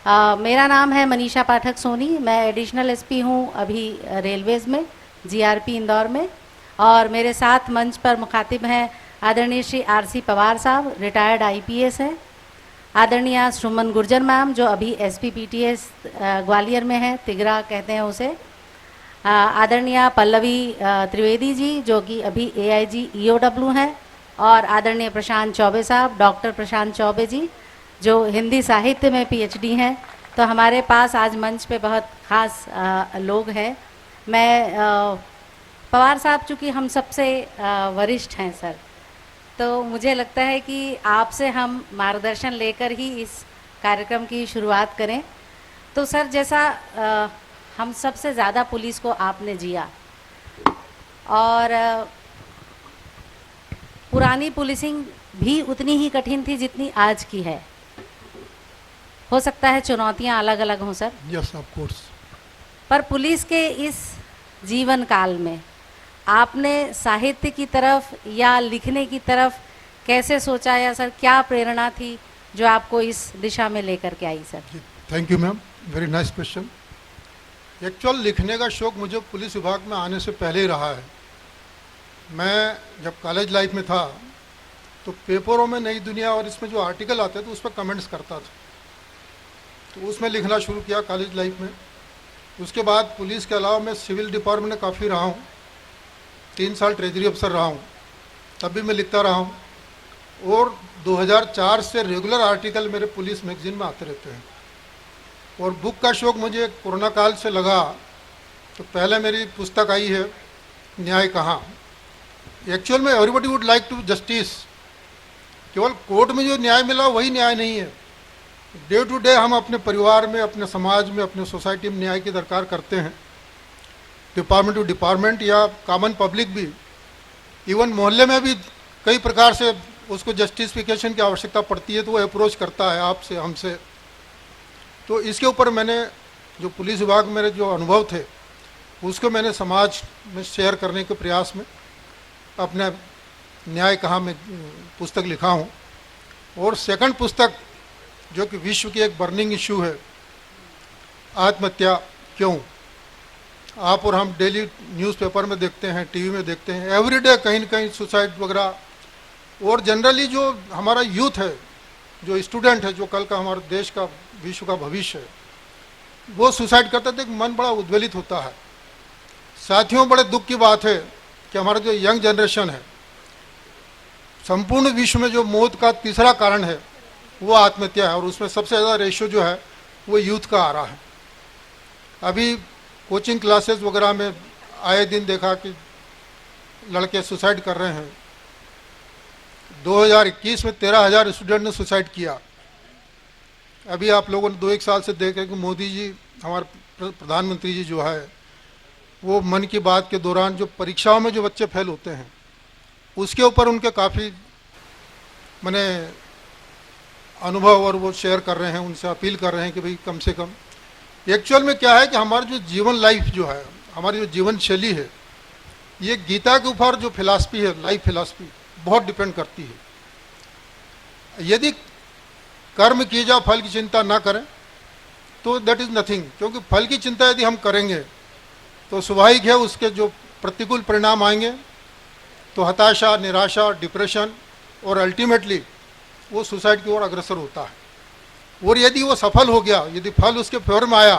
मेरा नाम है मनीषा पाठक सोनी। मैं एडिशनल एसपी हूँ अभी रेलवेज़ में, जीआरपी इंदौर में। और मेरे साथ मंच पर मुखातिब हैं आदरणीय श्री आरसी पवार साहब, रिटायर्ड आईपीएस हैं। आदरणीय सुमन गुर्जर मैम, जो अभी एसपी पीटीएस ग्वालियर में है, तिगरा कहते हैं उसे। आदरणीय पल्लवी त्रिवेदी जी, जो कि अभी एआईजी ईओडब्ल्यू हैं। और आदरणीय प्रशांत चौबे साहब, डॉक्टर प्रशांत चौबे जी, जो हिंदी साहित्य में पीएचडी हैं। तो हमारे पास आज मंच पे बहुत ख़ास लोग हैं। मैं पवार साहब, चूँकि हम सबसे वरिष्ठ हैं सर, तो मुझे लगता है कि आपसे हम मार्गदर्शन लेकर ही इस कार्यक्रम की शुरुआत करें। तो सर, जैसा हम सबसे ज़्यादा पुलिस को आपने जिया, और पुरानी पुलिसिंग भी उतनी ही कठिन थी जितनी आज की है। हो सकता है चुनौतियां अलग अलग हों सर। Yes, of course. पर पुलिस के इस जीवन काल में आपने साहित्य की तरफ या लिखने की तरफ कैसे सोचा, या सर क्या प्रेरणा थी जो आपको इस दिशा में लेकर के आई sir? Thank you ma'am, very nice question. Actual लिखने का शौक़ मुझे पुलिस विभाग में आने से पहले ही रहा है। मैं जब कॉलेज लाइफ में था तो पेपरों में नई दुनिया और इसमें जो आर्टिकल आते थे तो उस पर कमेंट्स करता था, तो उसमें लिखना शुरू किया कॉलेज लाइफ में। उसके बाद पुलिस के अलावा मैं सिविल डिपार्टमेंट में काफ़ी रहा हूँ, 3 साल ट्रेजरी अफसर रहा हूँ, तब भी मैं लिखता रहा हूँ। और 2004 से रेगुलर आर्टिकल मेरे पुलिस मैगजीन में आते रहते हैं। और बुक का शौक़ मुझे कोरोना काल से लगा, तो पहले मेरी पुस्तक आई है न्याय कहाँ। एक्चुअल में everybody would like to justice, केवल कोर्ट में जो न्याय मिला वही न्याय नहीं है। डे टू डे हम अपने परिवार में, अपने समाज में, अपने सोसाइटी में न्याय की दरकार करते हैं। डिपार्टमेंट टू डिपार्टमेंट या कॉमन पब्लिक भी, इवन मोहल्ले में भी कई प्रकार से उसको जस्टिफिकेशन की आवश्यकता पड़ती है, तो वो अप्रोच करता है आपसे, हमसे। तो इसके ऊपर मैंने जो पुलिस विभाग में मेरे जो अनुभव थे उसको मैंने समाज में शेयर करने के प्रयास में अपने न्याय कहाँ में पुस्तक लिखा हूँ। और सेकंड पुस्तक, जो कि विश्व की एक बर्निंग इशू है, आत्महत्या क्यों। आप और हम डेली न्यूज़पेपर में देखते हैं, टीवी में देखते हैं, एवरीडे कहीं न कहीं सुसाइड वगैरह। और जनरली जो हमारा यूथ है, जो स्टूडेंट है, जो कल का हमारे देश का, विश्व का भविष्य है, वो सुसाइड करते थे, मन बड़ा उद्वेलित होता है। साथियों, बड़े दुख की बात है कि हमारा जो यंग जनरेशन है, संपूर्ण विश्व में जो मौत का तीसरा कारण है वो आत्महत्या है, और उसमें सबसे ज़्यादा रेशियो जो है वो यूथ का आ रहा है। अभी कोचिंग क्लासेस वगैरह में आए दिन देखा कि लड़के सुसाइड कर रहे हैं। 2021 में 13,000 स्टूडेंट ने सुसाइड किया। अभी आप लोगों ने 2-1 साल से देखे कि मोदी जी, हमारे प्रधानमंत्री जी जो है, वो मन की बात के दौरान जो परीक्षाओं में जो बच्चे फेल होते हैं उसके ऊपर उनके काफ़ी मैंने अनुभव और वो शेयर कर रहे हैं, उनसे अपील कर रहे हैं कि भाई कम से कम। एक्चुअल में क्या है कि हमारा जो जीवन लाइफ जो है, हमारी जो जीवन शैली है, ये गीता के ऊपर जो फिलॉसफी है, लाइफ फिलॉसफी, बहुत डिपेंड करती है। यदि कर्म किए जाओ, फल की चिंता ना करें, तो दैट इज़ नथिंग। क्योंकि फल की चिंता यदि हम करेंगे तो स्वाभाविक है उसके जो प्रतिकूल परिणाम आएंगे, तो हताशा, निराशा, डिप्रेशन, और अल्टीमेटली वो सुसाइड की ओर अग्रसर होता है। और यदि वो सफल हो गया, यदि फल उसके फेवर में आया,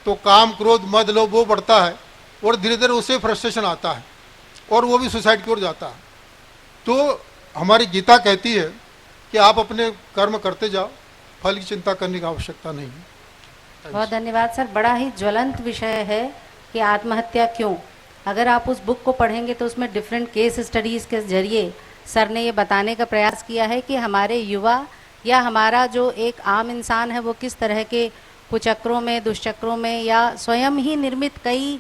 तो काम, क्रोध, मद, लोभ वो बढ़ता है, और धीरे धीरे उसे फ्रस्ट्रेशन आता है, और वो भी सुसाइड की ओर जाता है। तो हमारी गीता कहती है कि आप अपने कर्म करते जाओ, फल की चिंता करने की आवश्यकता नहीं है। बहुत धन्यवाद सर। बड़ा ही ज्वलंत विषय है कि आत्महत्या क्यों। अगर आप उस बुक को पढ़ेंगे तो उसमें डिफरेंट केस स्टडीज़ के जरिए सर ने ये बताने का प्रयास किया है कि हमारे युवा या हमारा जो एक आम इंसान है वो किस तरह के कुचक्रों में, दुष्चक्रों में, या स्वयं ही निर्मित कई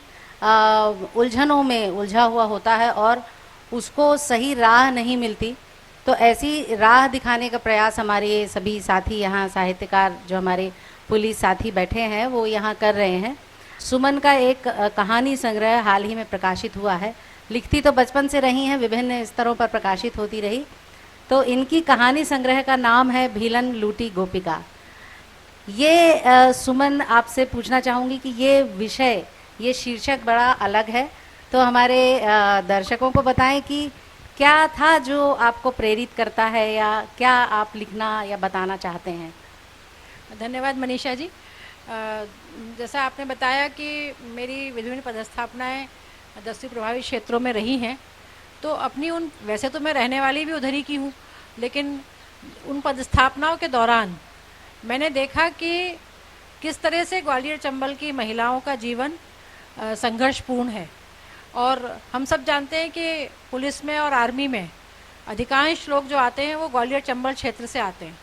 उलझनों में उलझा हुआ होता है और उसको सही राह नहीं मिलती। तो ऐसी राह दिखाने का प्रयास हमारे सभी साथी यहाँ, साहित्यकार जो हमारे पुलिस साथी बैठे हैं, वो यहाँ कर रहे हैं। सुमन का एक कहानी संग्रह हाल ही में प्रकाशित हुआ है। लिखती तो बचपन से रही हैं, विभिन्न स्तरों पर प्रकाशित होती रही। तो इनकी कहानी संग्रह का नाम है भीलन लूटी गोपिका। ये सुमन आपसे पूछना चाहूँगी कि ये विषय, ये शीर्षक बड़ा अलग है, तो हमारे दर्शकों को बताएं कि क्या था जो आपको प्रेरित करता है, या क्या आप लिखना या बताना चाहते हैं। धन्यवाद मनीषा जी। जैसा आपने बताया कि मेरी विभिन्न पदस्थापनाएं 10वीं प्रभावित क्षेत्रों में रही हैं, तो अपनी उन, वैसे तो मैं रहने वाली भी उधर ही की हूँ, लेकिन उन पदस्थापनाओं के दौरान मैंने देखा कि किस तरह से ग्वालियर चंबल की महिलाओं का जीवन संघर्षपूर्ण है। और हम सब जानते हैं कि पुलिस में और आर्मी में अधिकांश लोग जो आते हैं वो ग्वालियर चंबल क्षेत्र से आते हैं,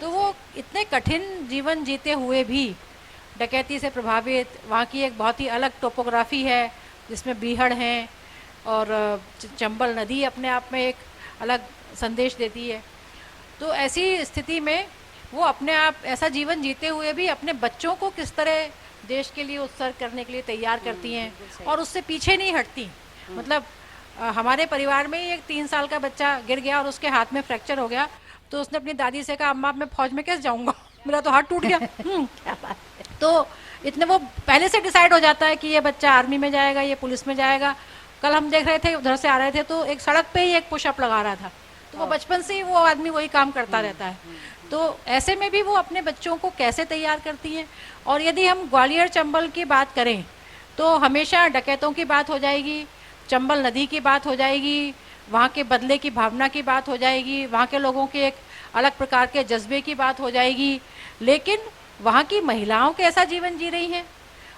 तो वो इतने कठिन जीवन जीते हुए भी डकैती से प्रभावित, वहाँ की एक बहुत ही अलग टोपोग्राफी है जिसमें बीहड़ हैं, और चंबल नदी अपने आप में एक अलग संदेश देती है। तो ऐसी स्थिति में वो अपने आप ऐसा जीवन जीते हुए भी अपने बच्चों को किस तरह देश के लिए उत्सर्ग करने के लिए तैयार करती हैं, और उससे पीछे नहीं हटती। मतलब हमारे परिवार में ही एक 3 साल का बच्चा गिर गया और उसके हाथ में फ्रैक्चर हो गया, तो उसने अपनी दादी से कहा, अम्मा मैं फौज में कैसे जाऊंगा, मेरा तो हाथ टूट गया। क्या बात है। तो इतने वो पहले से डिसाइड हो जाता है कि ये बच्चा आर्मी में जाएगा, ये पुलिस में जाएगा। कल हम देख रहे थे, उधर से आ रहे थे, तो एक सड़क पे ही एक पुशअप लगा रहा था, तो वो बचपन से ही वो आदमी वही काम करता रहता है। तो ऐसे में भी वो अपने बच्चों को कैसे तैयार करती हैं। और यदि हम ग्वालियर चंबल की बात करें तो हमेशा डकैतों की बात हो जाएगी, चंबल नदी की बात हो जाएगी, वहाँ के बदले की भावना की बात हो जाएगी, वहाँ के लोगों के एक अलग प्रकार के जज्बे की बात हो जाएगी, लेकिन वहाँ की महिलाओं कैसा जीवन जी रही हैं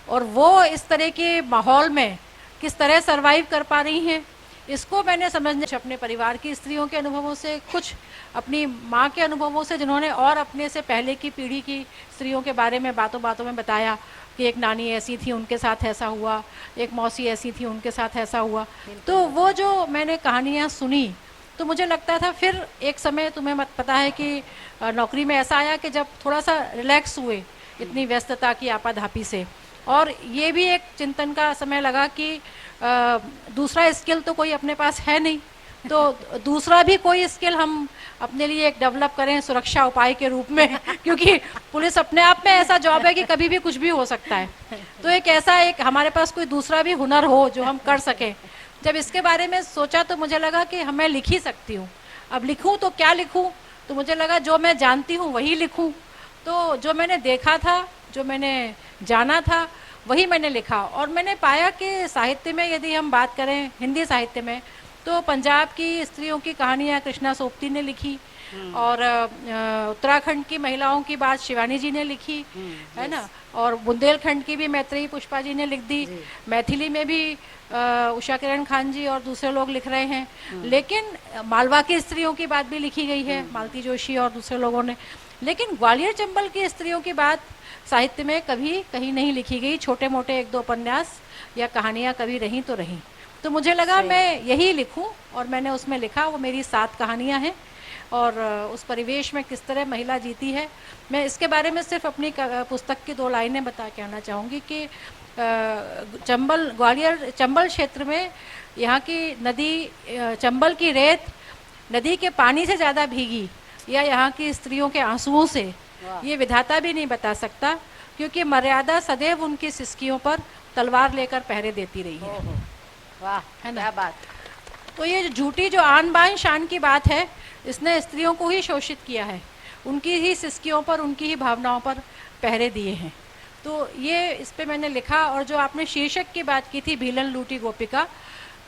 और वो इस तरह के माहौल में किस तरह सरवाइव कर पा रही हैं, इसको मैंने समझने अपने परिवार की स्त्रियों के अनुभवों से, कुछ अपनी माँ के अनुभवों से जिन्होंने और अपने से पहले की पीढ़ी की स्त्रियों के बारे में बातों बातों में बताया कि एक नानी ऐसी थी उनके साथ ऐसा हुआ, एक मौसी ऐसी थी उनके साथ ऐसा हुआ। तो वो जो मैंने कहानियाँ सुनी तो मुझे लगता था, फिर एक समय तुम्हें मत पता है कि नौकरी में ऐसा आया कि जब थोड़ा सा रिलैक्स हुए इतनी व्यस्तता की आपाधापी से, और ये भी एक चिंतन का समय लगा कि दूसरा स्किल तो कोई अपने पास है नहीं, तो दूसरा भी कोई स्किल हम अपने लिए एक डेवलप करें सुरक्षा उपाय के रूप में, क्योंकि पुलिस अपने आप में ऐसा जॉब है कि कभी भी कुछ भी हो सकता है। तो एक ऐसा एक हमारे पास कोई दूसरा भी हुनर हो जो हम कर सकें। जब इसके बारे में सोचा तो मुझे लगा कि मैं लिख ही सकती हूँ। अब लिखूँ तो क्या लिखूँ, तो मुझे लगा जो मैं जानती हूँ वही लिखूँ। तो जो मैंने देखा था, जो मैंने जाना था, वही मैंने लिखा। और मैंने पाया कि साहित्य में यदि हम बात करें, हिंदी साहित्य में, तो पंजाब की स्त्रियों की कहानियाँ कृष्णा सोपती ने लिखी, और उत्तराखंड की महिलाओं की बात शिवानी जी ने लिखी, है ना, और बुंदेलखंड की भी मैत्रेयी पुष्पा जी ने लिख दी, मैथिली में भी उषा किरण खान जी और दूसरे लोग लिख रहे हैं, लेकिन मालवा की स्त्रियों की बात भी लिखी गई है, मालती जोशी और दूसरे लोगों ने। लेकिन ग्वालियर चंबल की स्त्रियों की बात साहित्य में कभी कहीं नहीं लिखी गई। छोटे मोटे 1-2 उपन्यास या कहानियाँ कभी रहीं तो रहीं। तो मुझे लगा मैं यही लिखूं, और मैंने उसमें लिखा। वो मेरी 7 कहानियाँ हैं, और उस परिवेश में किस तरह महिला जीती है। मैं इसके बारे में सिर्फ अपनी पुस्तक की 2 लाइनें बता के आना चाहूँगी कि चंबल, ग्वालियर चंबल क्षेत्र में यहाँ की नदी, चंबल की रेत नदी के पानी से ज़्यादा भीगी, या यहाँ की स्त्रियों के आंसुओं से, ये विधाता भी नहीं बता सकता, क्योंकि मर्यादा सदैव उनकी सिसकियों पर तलवार लेकर पहरे देती रही है। वाह, है ना, क्या बात। तो ये झूठी जो आन बान शान की बात है, इसने स्त्रियों को ही शोषित किया है, उनकी ही सिसकियों पर, उनकी ही भावनाओं पर पहरे दिए हैं। तो ये इस पे मैंने लिखा। और जो आपने शीर्षक की बात की थी, भीलन लूटी गोपिका,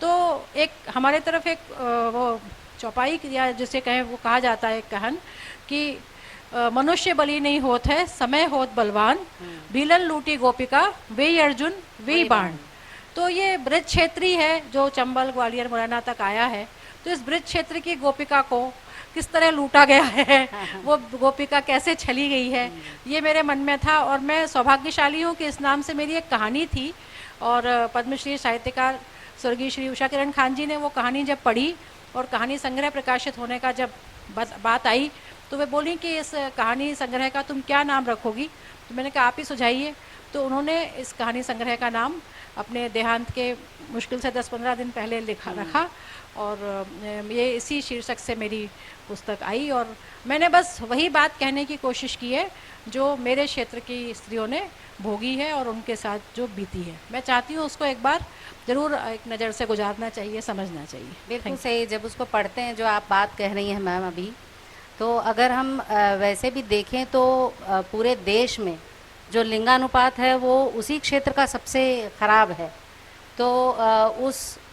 तो एक हमारे तरफ एक वो चौपाई या जिसे कहें वो कहा जाता है, कहन कि मनुष्य बलि नहीं होत है, समय होत बलवान, भीलन लूटी गोपिका, वे अर्जुन वे बाण। तो ये ब्रज क्षेत्री है जो चंबल, ग्वालियर, मुरैना तक आया है। तो इस ब्रज क्षेत्र की गोपिका को किस तरह लूटा गया है, वो गोपिका कैसे छली गई है, ये मेरे मन में था। और मैं सौभाग्यशाली हूँ कि इस नाम से मेरी एक कहानी थी, और पद्मश्री साहित्यकार स्वर्गीय श्री उषा किरण खान जी ने वो कहानी जब पढ़ी और कहानी संग्रह प्रकाशित होने का जब बात आई, तो वे बोली कि इस कहानी संग्रह का तुम क्या नाम रखोगी। तो मैंने कहा आप ही सुझाइए। तो उन्होंने इस कहानी संग्रह का नाम अपने देहांत के मुश्किल से 10-15 दिन पहले लिखा रखा, और ये इसी शीर्षक से मेरी पुस्तक आई। और मैंने बस वही बात कहने की कोशिश की है जो मेरे क्षेत्र की स्त्रियों ने भोगी है और उनके साथ जो बीती है। मैं चाहती हूँ उसको एक बार ज़रूर एक नज़र से गुजारना चाहिए, समझना चाहिए। बिल्कुल सही। जब उसको पढ़ते हैं, जो आप बात कह रही हैं मैम अभी, तो अगर हम वैसे भी देखें तो पूरे देश में जो लिंगानुपात है वो उसी क्षेत्र का सबसे ख़राब है। तो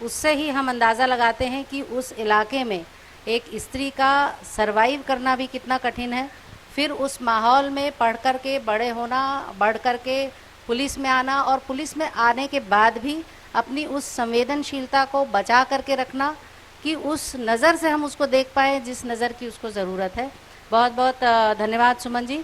उससे ही हम अंदाज़ा लगाते हैं कि उस इलाके में एक स्त्री का सरवाइव करना भी कितना कठिन है। फिर उस माहौल में पढ़ कर के बड़े होना, बढ़ कर के पुलिस में आना, और पुलिस में आने के बाद भी अपनी उस संवेदनशीलता को बचा करके रखना कि उस नज़र से हम उसको देख पाएँ जिस नज़र की उसको ज़रूरत है। बहुत बहुत धन्यवाद सुमन जी।